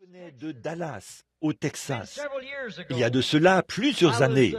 venais de Dallas, au Texas. Il y a de cela plusieurs années.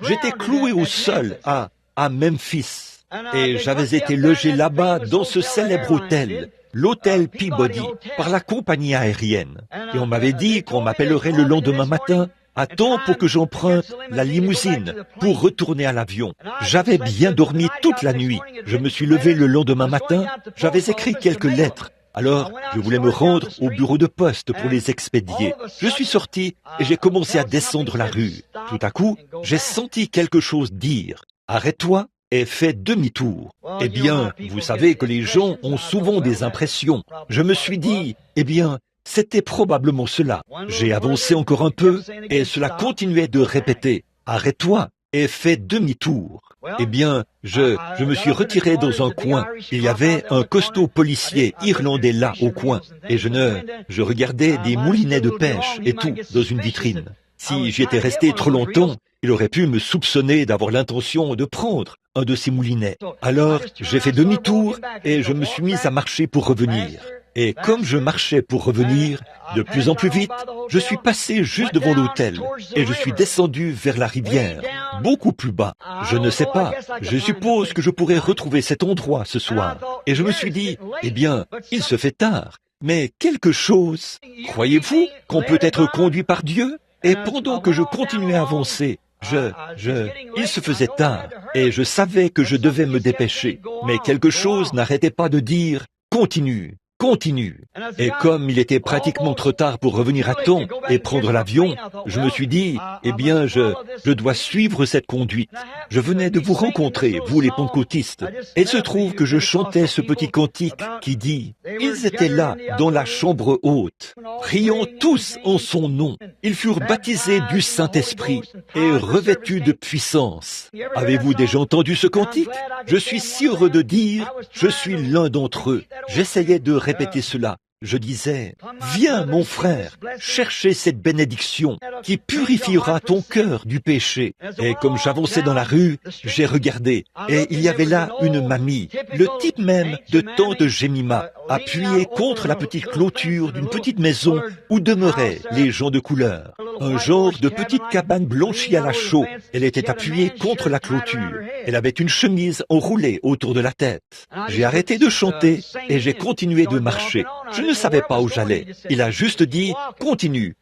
J'étais cloué au sol à Memphis. Et j'avais été logé là-bas dans ce célèbre hôtel, l'hôtel Peabody, par la compagnie aérienne. Et on m'avait dit qu'on m'appellerait le lendemain matin à temps pour que j'emprunte la limousine pour retourner à l'avion. J'avais bien dormi toute la nuit. Je me suis levé le lendemain matin, j'avais écrit quelques lettres. Alors, je voulais me rendre au bureau de poste pour les expédier. Je suis sorti et j'ai commencé à descendre la rue. Tout à coup, j'ai senti quelque chose dire « Arrête-toi et fais demi-tour ». Eh bien, vous savez que les gens ont souvent des impressions. Je me suis dit, eh bien, c'était probablement cela. J'ai avancé encore un peu et cela continuait de répéter « Arrête-toi et fais demi-tour ». Eh bien, je me suis retiré dans un coin. Il y avait un costaud policier irlandais là au coin. Et je regardais des moulinets de pêche et tout dans une vitrine. Si j'y étais resté trop longtemps, il aurait pu me soupçonner d'avoir l'intention de prendre un de ces moulinets. Alors, j'ai fait demi-tour et je me suis mis à marcher pour revenir. Et comme je marchais pour revenir, de plus en plus vite, je suis passé juste devant l'hôtel et je suis descendu vers la rivière, beaucoup plus bas. Je ne sais pas, je suppose que je pourrais retrouver cet endroit ce soir. Et je me suis dit, eh bien, il se fait tard, mais quelque chose. Croyez-vous qu'on peut être conduit par Dieu? Et pendant que je continuais à avancer, il se faisait tard et je savais que je devais me dépêcher. Mais quelque chose n'arrêtait pas de dire, continue. Continue. Et comme il était pratiquement trop tard pour revenir à temps et prendre l'avion, je me suis dit, eh bien, je dois suivre cette conduite. Je venais de vous rencontrer, vous les pentecôtistes. Et il se trouve que je chantais ce petit cantique qui dit, ils étaient là, dans la chambre haute, priant tous en son nom. Ils furent baptisés du Saint-Esprit et revêtus de puissance. Avez-vous déjà entendu ce cantique? Je suis si heureux de dire, je suis l'un d'entre eux. J'essayais de répéter cela. Je disais, viens mon frère, chercher cette bénédiction qui purifiera ton cœur du péché. Et comme j'avançais dans la rue, j'ai regardé et il y avait là une mamie, le type même de tante Jemima, appuyée contre la petite clôture d'une petite maison où demeuraient les gens de couleur. Un genre de petite cabane blanchie à la chaux. Elle était appuyée contre la clôture. Elle avait une chemise enroulée autour de la tête. J'ai arrêté de chanter et j'ai continué de marcher. Je ne savais pas où j'allais. Il a juste dit, continue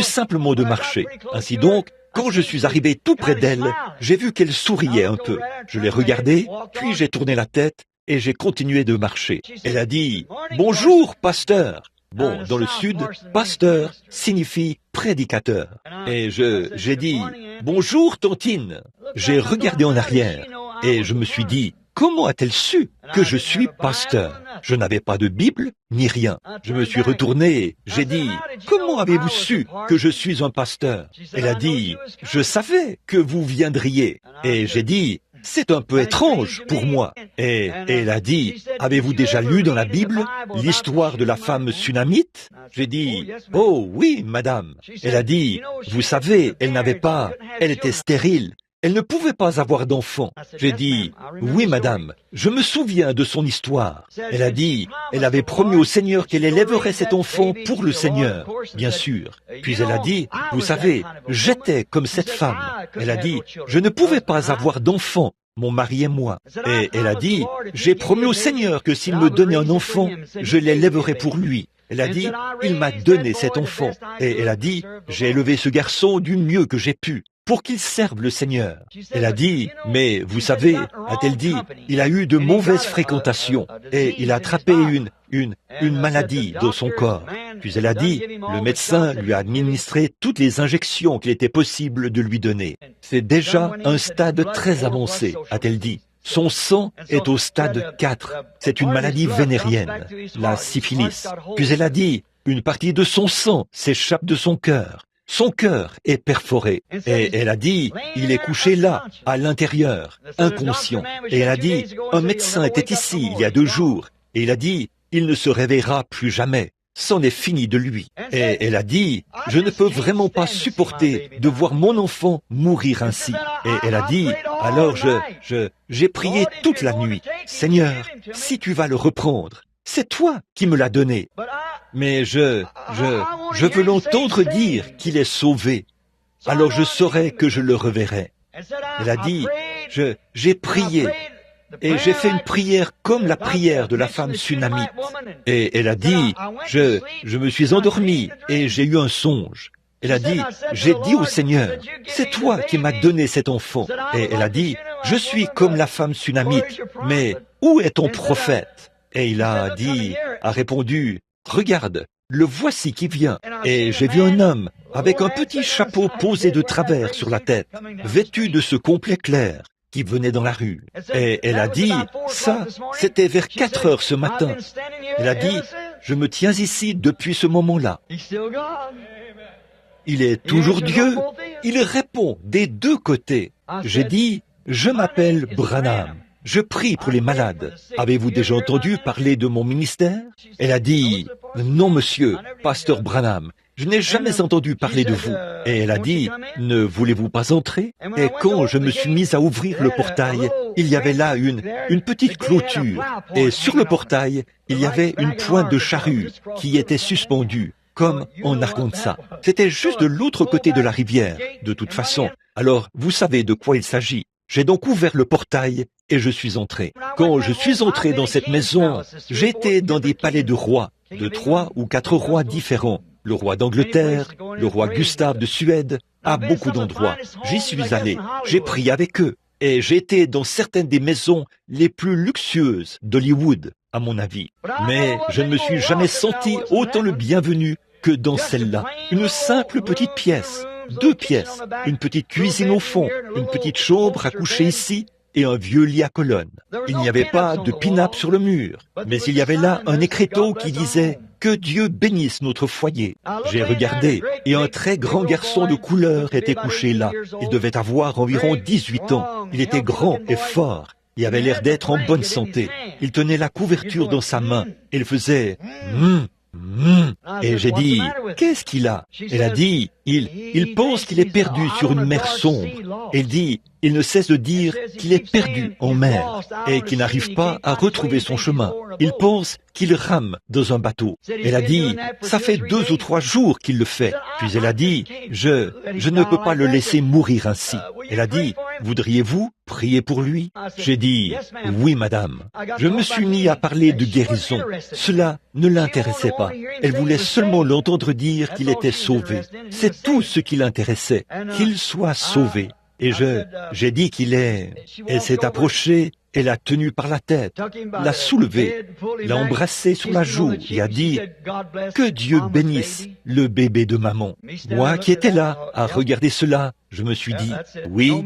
simplement de marcher. Ainsi donc, quand je suis arrivé tout près d'elle, j'ai vu qu'elle souriait un peu. Je l'ai regardée, puis j'ai tourné la tête et j'ai continué de marcher. Elle a dit, bonjour, pasteur. Bon, dans le sud, pasteur signifie prédicateur. Et j'ai dit, bonjour, tontine. J'ai regardé en arrière et je me suis dit, comment a-t-elle su que je suis pasteur? Je n'avais pas de Bible, ni rien. Je me suis retourné, j'ai dit, comment avez-vous su que je suis un pasteur? Elle a dit, je savais que vous viendriez. Et j'ai dit, c'est un peu étrange pour moi. Et elle a dit, avez-vous déjà lu dans la Bible l'histoire de la femme sunamite? J'ai dit, oh oui, madame. Elle a dit, vous savez, elle était stérile. Elle ne pouvait pas avoir d'enfant. J'ai dit, oui madame, je me souviens de son histoire. Elle a dit, elle avait promis au Seigneur qu'elle élèverait cet enfant pour le Seigneur, bien sûr. Puis elle a dit, vous savez, j'étais comme cette femme. Elle a dit, je ne pouvais pas avoir d'enfant, mon mari et moi. Et elle a dit, j'ai promis au Seigneur que s'il me donnait un enfant, je l'élèverais pour lui. Elle a dit, il m'a donné cet enfant. Et elle a dit, j'ai élevé ce garçon du mieux que j'ai pu, pour qu'il serve le Seigneur. Elle a dit, mais vous savez, a-t-elle dit, il a eu de mauvaises fréquentations et il a attrapé une maladie dans son corps. Puis elle a dit, le médecin lui a administré toutes les injections qu'il était possible de lui donner. C'est déjà un stade très avancé, a-t-elle dit. Son sang est au stade 4. C'est une maladie vénérienne, la syphilis. Puis elle a dit, une partie de son sang s'échappe de son cœur. Son cœur est perforé. Et elle a dit, il est couché là, à l'intérieur, inconscient. Et elle a dit, un médecin était ici il y a 2 jours. Et il a dit, il ne se réveillera plus jamais. C'en est fini de lui. Et elle a dit, je ne peux vraiment pas supporter de voir mon enfant mourir ainsi. Et elle a dit, alors j'ai prié toute la nuit. Seigneur, si tu vas le reprendre, c'est toi qui me l'as donné. mais je veux l'entendre dire qu'il est sauvé. Alors je saurai que je le reverrai. Elle a dit, j'ai prié, et j'ai fait une prière comme la prière de la femme sunamite. Et elle a dit, je me suis endormie et j'ai eu un songe. Elle a dit, j'ai dit au Seigneur, c'est toi qui m'as donné cet enfant. Et elle a dit, je suis comme la femme sunamite, mais où est ton prophète? Et il a répondu, regarde, le voici qui vient. Et j'ai vu un homme avec un petit chapeau posé de travers sur la tête, vêtu de ce complet clair, qui venait dans la rue. Et elle a dit, ça, c'était vers 4 heures ce matin. Elle a dit, je me tiens ici depuis ce moment-là. Il est toujours Dieu. Il répond des deux côtés. J'ai dit, je m'appelle Branham. Je prie pour les malades. Avez-vous déjà entendu parler de mon ministère? Elle a dit, non monsieur, pasteur Branham, je n'ai jamais entendu parler de vous. Et elle a dit, ne voulez-vous pas entrer? Et quand je me suis mise à ouvrir le portail, il y avait là une petite clôture. Et sur le portail, il y avait une pointe de charrue qui était suspendue, comme en Arkansas. C'était juste de l'autre côté de la rivière, de toute façon. Alors, vous savez de quoi il s'agit. J'ai donc ouvert le portail et je suis entré. Quand je suis entré dans cette maison, j'étais dans des palais de rois, de 3 ou 4 rois différents. Le roi d'Angleterre, le roi Gustave de Suède, à beaucoup d'endroits. J'y suis allé, j'ai prié avec eux. Et j'étais dans certaines des maisons les plus luxueuses d'Hollywood, à mon avis. Mais je ne me suis jamais senti autant le bienvenu que dans celle-là. Une simple petite pièce, 2 pièces, une petite cuisine au fond, une petite chambre à coucher ici et un vieux lit à colonnes. Il n'y avait pas de pin-up sur le mur, mais il y avait là un écriteau qui disait « Que Dieu bénisse notre foyer ». J'ai regardé et un très grand garçon de couleur était couché là. Il devait avoir environ 18 ans. Il était grand et fort. Il avait l'air d'être en bonne santé. Il tenait la couverture dans sa main et il faisait Et j'ai dit, qu'est-ce qu'il a? Elle a dit, il pense qu'il est perdu sur une mer sombre. Elle dit, il ne cesse de dire qu'il est perdu en mer et qu'il n'arrive pas à retrouver son chemin. Il pense qu'il rame dans un bateau. Elle a dit, ça fait 2 ou 3 jours qu'il le fait. Puis elle a dit, je ne peux pas le laisser mourir ainsi. Elle a dit, voudriez-vous prier pour lui? J'ai dit, oui madame. Je me suis mis à parler de guérison. Cela ne l'intéressait pas. Elle voulait seulement l'entendre dire qu'il était sauvé. C'est tout ce qui l'intéressait, qu'il soit sauvé. Et j'ai dit qu'il est... Elle s'est approchée et l'a tenu par la tête, l'a soulevé, l'a embrassé sur la joue et a dit « Que Dieu bénisse le bébé de maman ». Moi qui étais là à regarder cela, je me suis dit « Oui,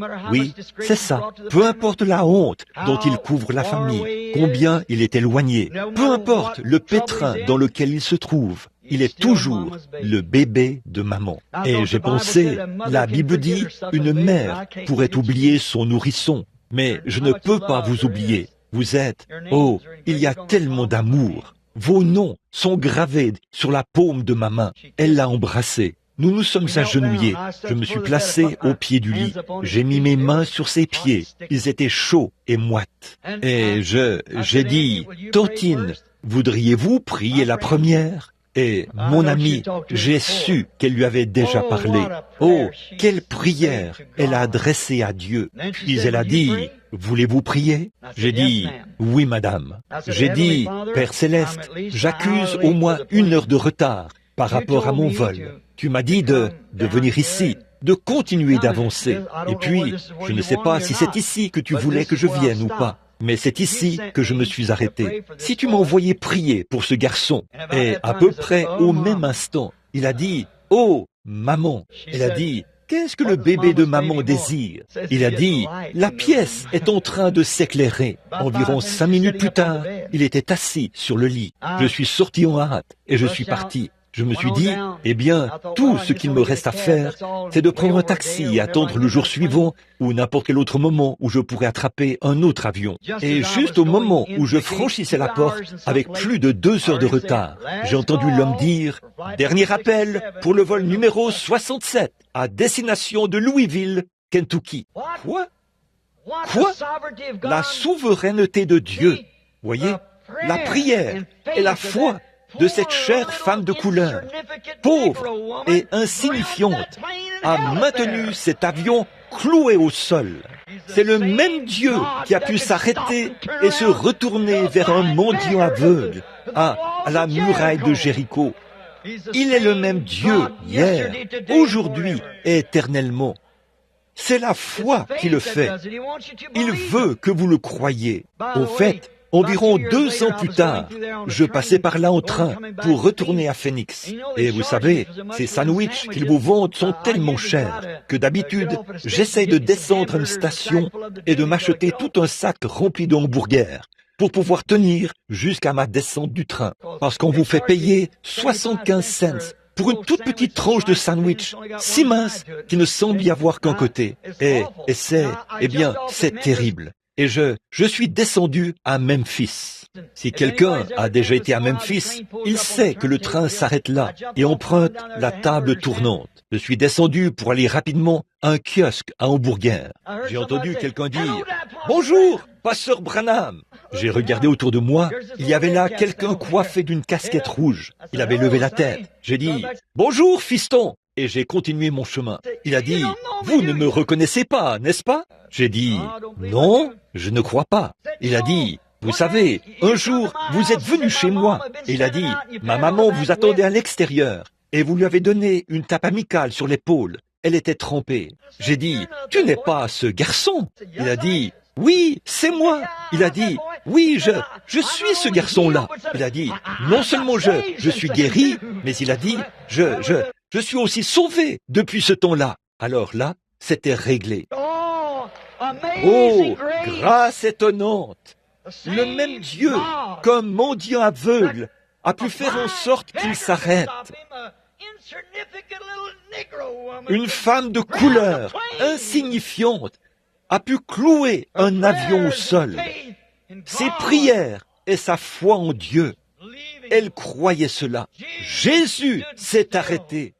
c'est ça. Peu importe la honte dont il couvre la famille, combien il est éloigné, peu importe le pétrin dans lequel il se trouve, il est toujours le bébé de maman. » Et j'ai pensé, la Bible dit, une mère pourrait oublier son nourrisson. Mais je ne peux pas vous oublier. Vous êtes, oh, il y a tellement d'amour. Vos noms sont gravés sur la paume de ma main. Elle l'a embrassé. Nous nous sommes agenouillés. Je me suis placé au pied du lit. J'ai mis mes mains sur ses pieds. Ils étaient chauds et moites. Et j'ai dit, Tantine, voudriez-vous prier la première? Et mon amie, j'ai su qu'elle lui avait déjà parlé. Oh, quelle prière elle a adressée à Dieu. Puis elle a dit, voulez-vous prier? J'ai dit, oui madame. J'ai dit, Père Céleste, j'accuse au moins 1 heure de retard par rapport à mon vol. Tu m'as dit de venir ici, de continuer d'avancer. Et puis, je ne sais pas si c'est ici que tu voulais que je vienne ou pas. Mais c'est ici que je me suis arrêté. Si tu m'envoyais prier pour ce garçon, et à peu près au même instant, il a dit, « Oh, maman !» Elle a dit, « Qu'est-ce que le bébé de maman désire ?» Il a dit, « La pièce est en train de s'éclairer. » Environ 5 minutes plus tard, il était assis sur le lit. Je suis sorti en hâte et je suis parti. Je me suis dit, eh bien, tout ce qu'il me reste à faire, c'est de prendre un taxi et attendre le jour suivant ou n'importe quel autre moment où je pourrais attraper un autre avion. Et juste au moment où je franchissais la porte, avec plus de 2 heures de retard, j'ai entendu l'homme dire « Dernier appel pour le vol numéro 67 à destination de Louisville, Kentucky. » Quoi? Quoi? La souveraineté de Dieu. Voyez? La prière et la foi de cette chère femme de couleur, pauvre et insignifiante, a maintenu cet avion cloué au sol. C'est le même Dieu qui a pu s'arrêter et se retourner vers un mendiant aveugle à la muraille de Jéricho. Il est le même Dieu hier, aujourd'hui et éternellement. C'est la foi qui le fait. Il veut que vous le croyiez. Au fait, environ 2 ans plus tard, je passais par là en train pour retourner à Phoenix. Et vous savez, ces sandwichs qu'ils vous vendent sont tellement chers que d'habitude, j'essaye de descendre à une station et de m'acheter tout un sac rempli de hamburgers pour pouvoir tenir jusqu'à ma descente du train. Parce qu'on vous fait payer 75 cents pour une toute petite tranche de sandwich, si mince qu'il ne semble y avoir qu'un côté. Et c'est terrible. Et je suis descendu à Memphis. Si quelqu'un a déjà été à Memphis, il sait que le train s'arrête là et emprunte la table tournante. Je suis descendu pour aller rapidement à un kiosque à hamburger. J'ai entendu quelqu'un dire « Bonjour, pasteur Branham !» J'ai regardé autour de moi, il y avait là quelqu'un coiffé d'une casquette rouge. Il avait levé la tête. J'ai dit « Bonjour, fiston !» et j'ai continué mon chemin. Il a dit « Vous ne me reconnaissez pas, n'est-ce pas ?» J'ai dit « Non, je ne crois pas. » Il a dit « Vous savez, un jour, vous êtes venu chez moi. » Et il a dit « Ma maman vous attendait à l'extérieur et vous lui avez donné une tape amicale sur l'épaule. Elle était trempée. » J'ai dit « Tu n'es pas ce garçon. » Il a dit « Oui, c'est moi. » Il a dit « Oui, je suis ce garçon-là. » Il a dit « Non seulement je suis guéri, mais il a dit « Je suis aussi sauvé depuis ce temps-là. » Alors là, c'était réglé. Oh, grâce étonnante! Le même Dieu, comme mendiant aveugle, a pu faire en sorte qu'il s'arrête. Une femme de couleur, insignifiante, a pu clouer un avion au sol. Ses prières et sa foi en Dieu, elle croyait cela. Jésus s'est arrêté.